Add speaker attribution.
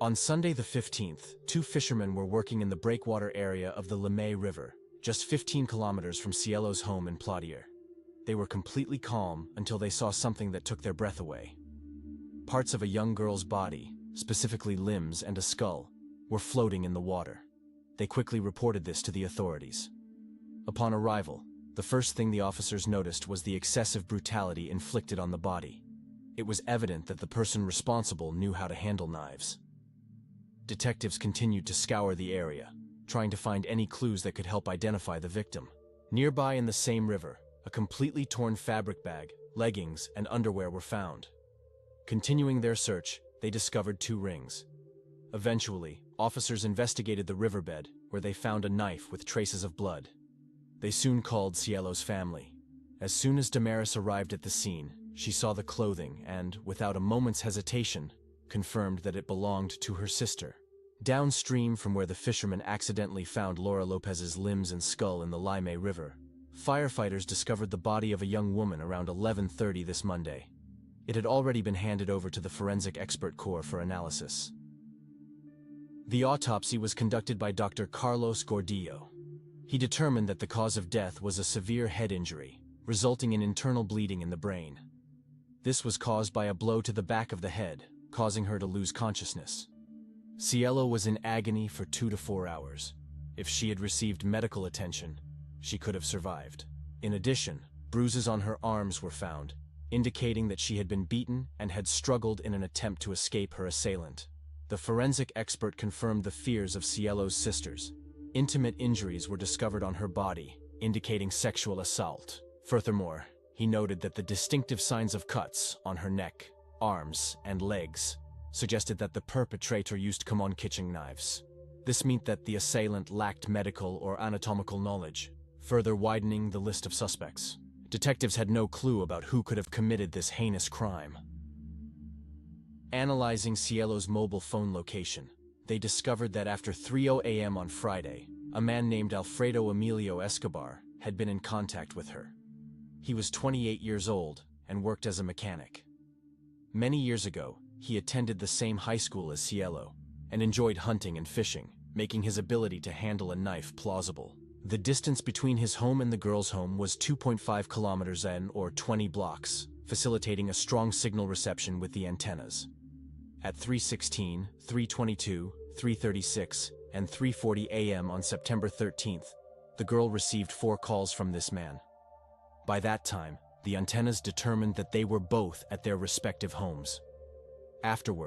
Speaker 1: On Sunday the 15th, two fishermen were working in the breakwater area of the Lemay River, just 15 kilometers from Cielo's home in Platier. They were completely calm until they saw something that took their breath away. Parts of a young girl's body, specifically limbs and a skull, were floating in the water. They quickly reported this to the authorities. Upon arrival, the first thing the officers noticed was the excessive brutality inflicted on the body. It was evident that the person responsible knew how to handle knives. Detectives continued to scour the area, trying to find any clues that could help identify the victim. Nearby in the same river, a completely torn fabric bag, leggings, and underwear were found. Continuing their search, they discovered two rings. Eventually, officers investigated the riverbed, where they found a knife with traces of blood. They soon called Cielo's family. As soon as Damaris arrived at the scene, she saw the clothing and, without a moment's hesitation, confirmed that it belonged to her sister. Downstream from where the fishermen accidentally found Laura Lopez's limbs and skull in the Lemay River, firefighters discovered the body of a young woman around 11:30 this Monday. It had already been handed over to the Forensic Expert Corps for analysis. The autopsy was conducted by Dr. Carlos Gordillo. He determined that the cause of death was a severe head injury, resulting in internal bleeding in the brain. This was caused by a blow to the back of the head, causing her to lose consciousness. Cielo was in agony for 2 to 4 hours. If she had received medical attention, she could have survived. In addition, bruises on her arms were found, indicating that she had been beaten and had struggled in an attempt to escape her assailant. The forensic expert confirmed the fears of Cielo's sisters. Intimate injuries were discovered on her body, indicating sexual assault. Furthermore, he noted that the distinctive signs of cuts on her neck, arms, and legs suggested that the perpetrator used common kitchen knives. This meant that the assailant lacked medical or anatomical knowledge, further widening the list of suspects. Detectives had no clue about who could have committed this heinous crime. Analyzing Cielo's mobile phone location, they discovered that after 3:00 a.m. on Friday, a man named Alfredo Emilio Escobar had been in contact with her. He was 28 years old and worked as a mechanic. Many years ago, he attended the same high school as Cielo and enjoyed hunting and fishing, making his ability to handle a knife plausible. The distance between his home and the girl's home was 2.5 kilometers or 20 blocks, facilitating a strong signal reception with the antennas. At 3:16, 3:22, 3:36, and 3:40 a.m. on September 13th, the girl received 4 calls from this man. By that time, the antennas determined that they were both at their respective homes. Afterward,